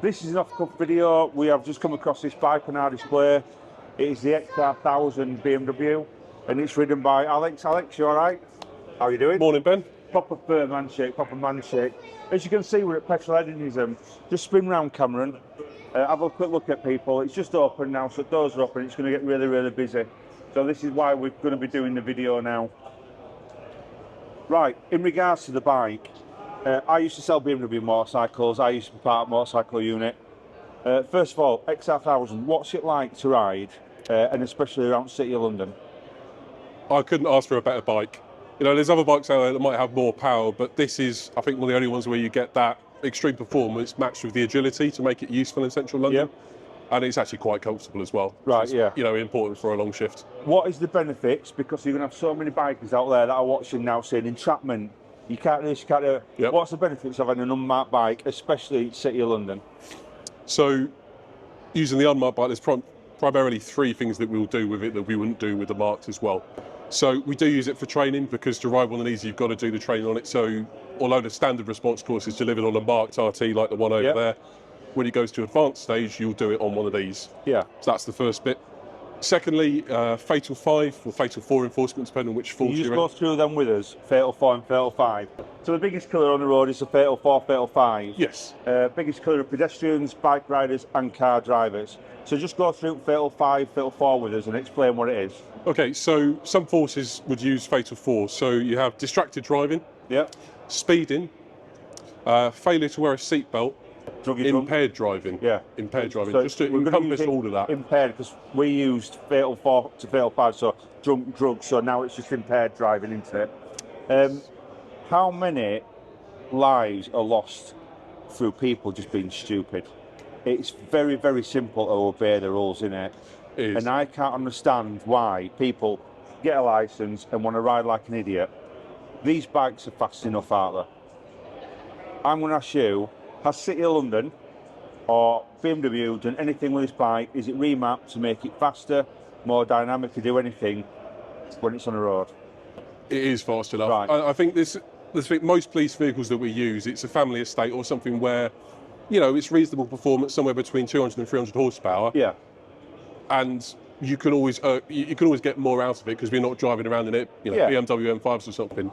This is an off-the-cuff video. We have just come across this bike on our display. It is the XR1000 BMW, and it's ridden by Alex. Alex, you all right? How are you doing? Morning, Ben. Proper firm handshake, proper man shake. As you can see, we're at Petrolheadonism. Just spin round, Cameron. Have a quick look at people. It's just open now, so the doors are open. It's going to get really, really busy. So this is why we're going to be doing the video now. Right, in regards to the bike, I used to sell BMW motorcycles. I used to be part of motorcycle unit. First of all, XR1000, what's it like to ride, and especially around City of London? I couldn't ask for a better bike. You know, there's other bikes out there that might have more power, but this is, I think, one of the only ones where you get that extreme performance matched with the agility to make it useful in central London. Yep. And it's actually quite comfortable as well. Right, is, yeah. You know, important for a long shift. What is the benefits? Because you're going to have so many bikers out there that are watching now saying entrapment. You can't do this, you can't do it. Yep. What's the benefits of having an unmarked bike, especially City of London? So, using the unmarked bike, there's primarily three things that we'll do with it that we wouldn't do with the marked as well. So we do use it for training, because to ride one of these, you've got to do the training on it. So although the standard response course is delivered on a marked RT like the one over there, when it goes to advanced stage, you'll do it on one of these. Yeah. So that's the first bit. Secondly, Fatal 5 or Fatal 4 enforcement, depending on which fault you're in. You just go through them with us, Fatal 4 and Fatal 5. So the biggest killer on the road is the Fatal 4, Fatal 5. Yes. Biggest killer of pedestrians, bike riders and car drivers. So just go through Fatal 5, Fatal 4 with us and explain what it is. Okay, so some forces would use Fatal 4. So you have distracted driving, speeding, failure to wear a seatbelt, impaired driving. Impaired driving. So just to encompass all of that. Impaired, because we used Fatal 4 to Fatal 5, so drunk, drugs, so now it's just impaired driving, isn't it? How many lives are lost through people just being stupid? It's very, very simple to obey the rules, isn't it? It is. And I can't understand why people get a licence and want to ride like an idiot. These bikes are fast enough, aren't they? I'm going to ask you, has City of London or BMW done anything with this bike? Is it remapped to make it faster, more dynamic, to do anything when it's on the road? It is fast enough. Right. I think most police vehicles that we use, it's a family estate or something where, you know, it's reasonable performance, somewhere between 200 and 300 horsepower. Yeah. And you can always get more out of it because we're not driving around in it, you know, BMW M5s or something.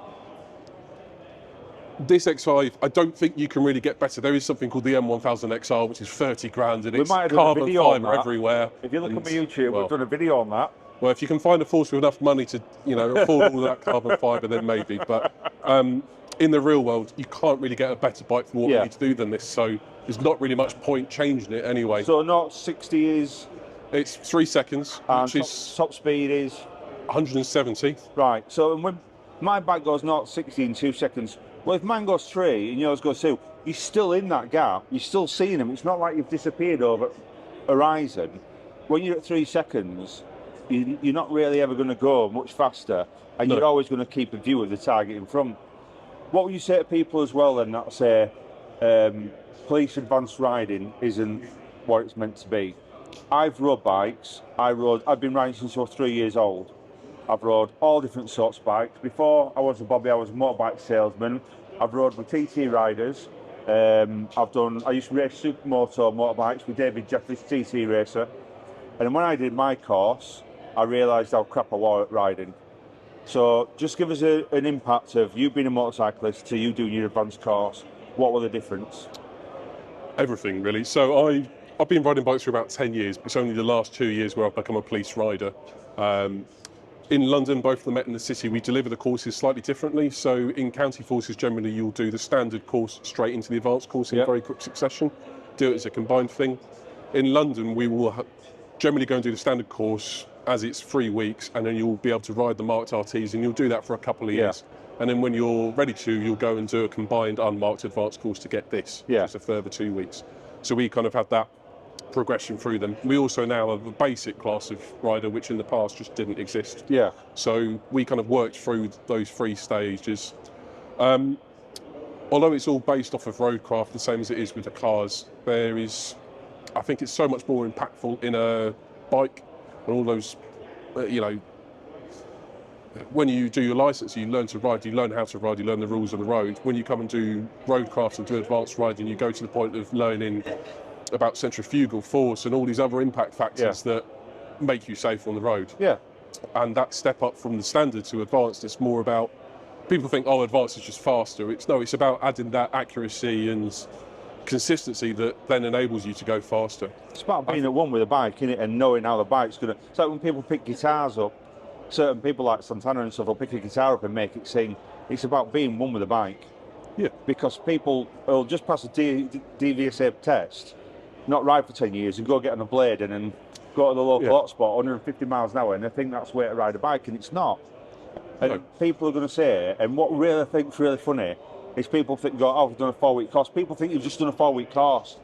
This X5, I don't think you can really get better. There is something called the M1000XR, which is 30 grand, and it's carbon fibre everywhere. If you look at my YouTube, we've done a video on that. Well, if you can find a force with enough money to, you know, afford all that carbon fibre, then maybe. But in the real world, you can't really get a better bike for what we need to do than this. So there's not really much point changing it anyway. So not 60 is? It's 3 seconds, and top speed is? 170. Right, so when my bike goes not 60 in 2 seconds, well, if mine goes 3 and yours goes 2, you're still in that gap, you're still seeing them. It's not like you've disappeared over horizon. When you're at 3 seconds, you're not really ever going to go much faster, and you're always going to keep a view of the target in front. What would you say to people as well then that say police advanced riding isn't what it's meant to be? I've rode bikes. I've been riding since I was 3 years old. I've rode all different sorts of bikes. Before I was a bobby, I was a motorbike salesman. I've rode with TT riders. I used to race supermoto motorbikes with David Jeffries, TT racer. And when I did my course, I realised how crap I was at riding. So just give us an impact of you being a motorcyclist to you doing your advanced course. What were the difference? Everything, really. So I've been riding bikes for about 10 years. It's only the last 2 years where I've become a police rider. In London, both the Met and the City, we deliver the courses slightly differently. So in county forces, generally, you'll do the standard course straight into the advanced course in very quick succession. Do it as a combined thing. In London, we will generally go and do the standard course as it's 3 weeks, and then you'll be able to ride the marked RTs, and you'll do that for a couple of years. And then when you're ready to, you'll go and do a combined unmarked advanced course to get this, which is a further 2 weeks. So we kind of had that progression through them. We also now have a basic class of rider, which in the past just didn't exist. Yeah. So we kind of worked through those 3 stages. Although it's all based off of roadcraft, the same as it is with the cars, I think it's so much more impactful in a bike and all those, you know, when you do your licence, you learn to ride, you learn how to ride, you learn the rules of the road. When you come and do roadcraft and do advanced riding, you go to the point of learning about centrifugal force and all these other impact factors that make you safe on the road. Yeah. And that step up from the standard to advanced, it's more about, people think, oh, advanced is just faster. It's about adding that accuracy and consistency that then enables you to go faster. It's about being at one with the bike, isn't it, and knowing how the bike's going to... It's like when people pick guitars up, certain people like Santana and stuff will pick a guitar up and make it sing. It's about being one with the bike. Yeah. Because people will just pass a DVSA test, not ride for 10 years, and go get on a blade and then go to the local hotspot 150 miles an hour, and they think that's the way to ride a bike, and it's not. And people are going to say, and what really I think is really funny is people think, oh, I've done a 4-week course. People think you've just done a 4-week course,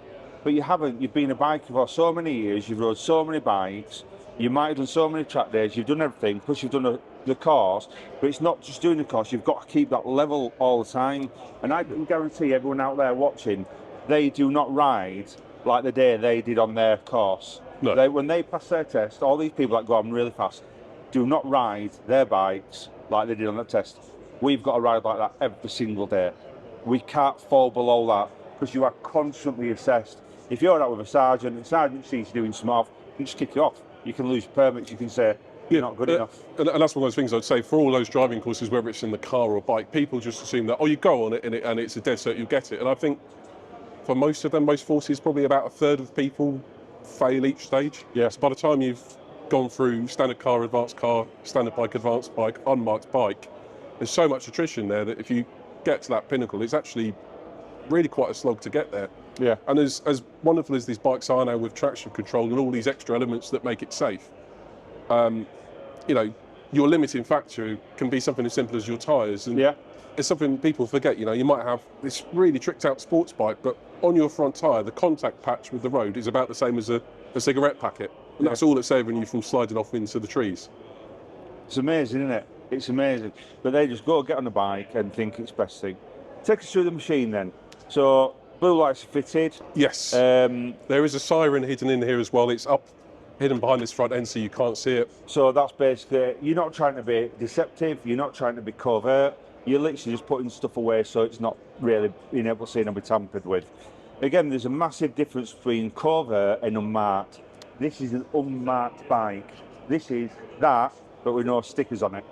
but you haven't. You've been a biker for so many years, you've rode so many bikes, you might have done so many track days, you've done everything, plus you've done the course, but it's not just doing the course, you've got to keep that level all the time. And I can guarantee everyone out there watching, they do not ride like the day they did on their course. No. When they pass their test, all these people that go on really fast do not ride their bikes like they did on that test. We've got to ride like that every single day. We can't fall below that because you are constantly assessed. If you're out with a sergeant and the sergeant sees you doing smart, you can just kick you off. You can lose permits, you can say you're not good enough. And that's one of those things I'd say for all those driving courses, whether it's in the car or bike, people just assume that, oh, you go on it and it's a dead cert, you'll get it. And I think for most of them, most forces, probably about a third of people fail each stage. Yeah. So by the time you've gone through standard car, advanced car, standard bike, advanced bike, unmarked bike, there's so much attrition there that if you get to that pinnacle, it's actually really quite a slog to get there. Yeah. And as wonderful as these bikes are now with traction control and all these extra elements that make it safe, you know, your limiting factor can be something as simple as your tyres. And it's something people forget. You know, you might have this really tricked out sports bike, but on your front tyre, the contact patch with the road is about the same as a cigarette packet. And that's all that's saving you from sliding off into the trees. It's amazing, isn't it? It's amazing. But they just go get on the bike and think it's best thing. Take us through the machine then. So, blue lights are fitted. Yes. There is a Siren hidden in here as well. It's up, hidden behind this front end so you can't see it. So that's basically, you're not trying to be deceptive, you're not trying to be covert, you're literally just putting stuff away so it's not really being able to see and be tampered with. Again, there's a massive difference between covert and unmarked. This is an unmarked bike. This is that, but with no stickers on it.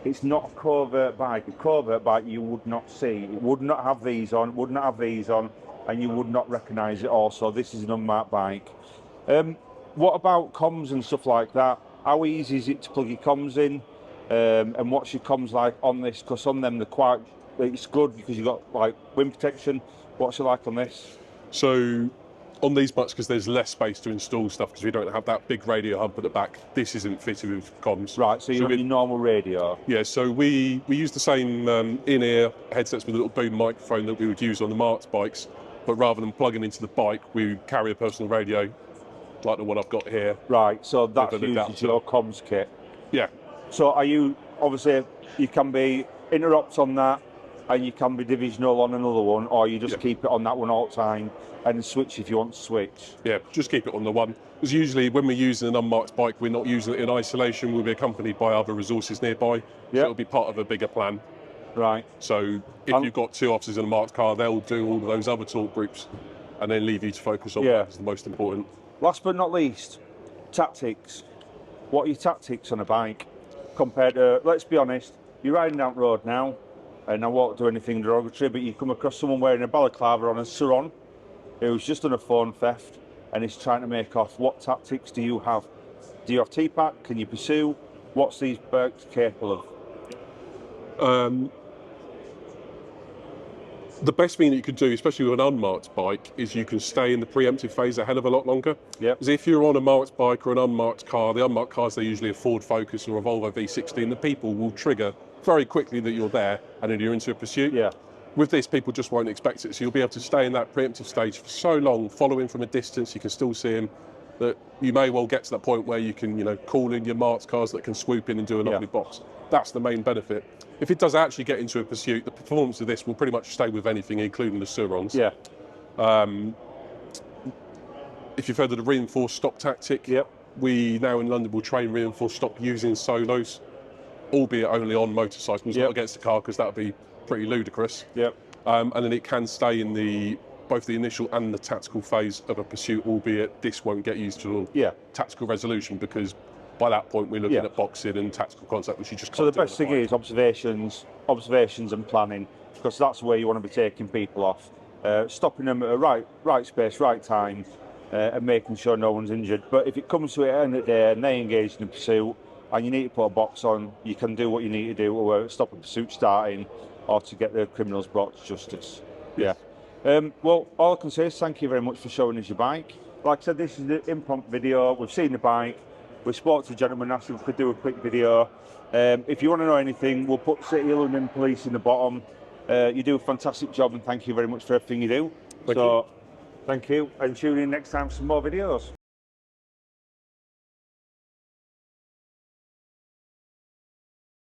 It's not a covert bike. A covert bike you would not see. It would not have these on, would not have these on, and you would not recognise it also. This is an unmarked bike. What about comms and stuff like that? How easy is it to plug your comms in? And what's your comms like on this? Because on them, it's good because you've got like wind protection. What's it like on this? So on these bikes, because there's less space to install stuff, because we don't have that big radio hub at the back, this isn't fitted with comms. Right, so you're on your normal radio. Yeah, so we use the same in-ear headsets with a little boom microphone that we would use on the marked bikes, but rather than plugging into the bike, we carry a personal radio, like the one I've got here. Right, so that uses your comms kit. Yeah. So are you, obviously, you can be interrupt on that, and you can be divisional on another one, or you just keep it on that one all the time and switch if you want to switch. Yeah, just keep it on the one. Because usually when we're using an unmarked bike, we're not using it in isolation, we'll be accompanied by other resources nearby. So it'll be part of a bigger plan. Right. So if you've got two officers in a marked car, they'll do all of those other talk groups and then leave you to focus on what is the most important. Last but not least, tactics. What are your tactics on a bike compared to, let's be honest, you're riding down the road now, and I won't do anything derogatory, but you come across someone wearing a balaclava on a Siren who's just done a phone theft and is trying to make off. What tactics do you have? Do you have T-Pack? Can you pursue? What's these bikes capable of? The best thing that you could do, especially with an unmarked bike, is you can stay in the preemptive phase a hell of a lot longer. Yeah. Because if you're on a marked bike or an unmarked car, the unmarked cars, they're usually a Ford Focus or a Volvo V60, and the people will trigger very quickly that you're there and then you're into a pursuit. Yeah. With this, people just won't expect it, so you'll be able to stay in that preemptive stage for so long, following from a distance, you can still see him, that you may well get to that point where you can, you know, call in your marked cars that can swoop in and do a lovely box. That's the main benefit. If it does actually get into a pursuit, the performance of this will pretty much stay with anything, including the Sirens. Yeah. If you've heard of the reinforced stop tactic, we now in London will train reinforced stop using solos, albeit only on motorcycles, not against the car, because that would be pretty ludicrous. And then it can stay in the both the initial and the tactical phase of a pursuit, albeit this won't get used to tactical resolution, because by that point we're looking at boxing and tactical contact, which you just can't So the do on best a thing bike. is observations and planning, because that's where you want to be taking people off, stopping them at a right space, right time, and making sure no one's injured. But if it comes to it at the end of the day and they engage in a pursuit and you need to put a box on, you can do what you need to do to stop a pursuit starting or to get the criminals brought to justice. Yes. Well, all I can say is thank you very much for showing us your bike. Like I said, this is the impromptu video. We've seen the bike. We spoke to the gentleman, asked if we could do a quick video. If you want to know anything, we'll put City of London Police in the bottom. You do a fantastic job, and thank you very much for everything you do. Thank you. Thank you, and tune in next time for some more videos.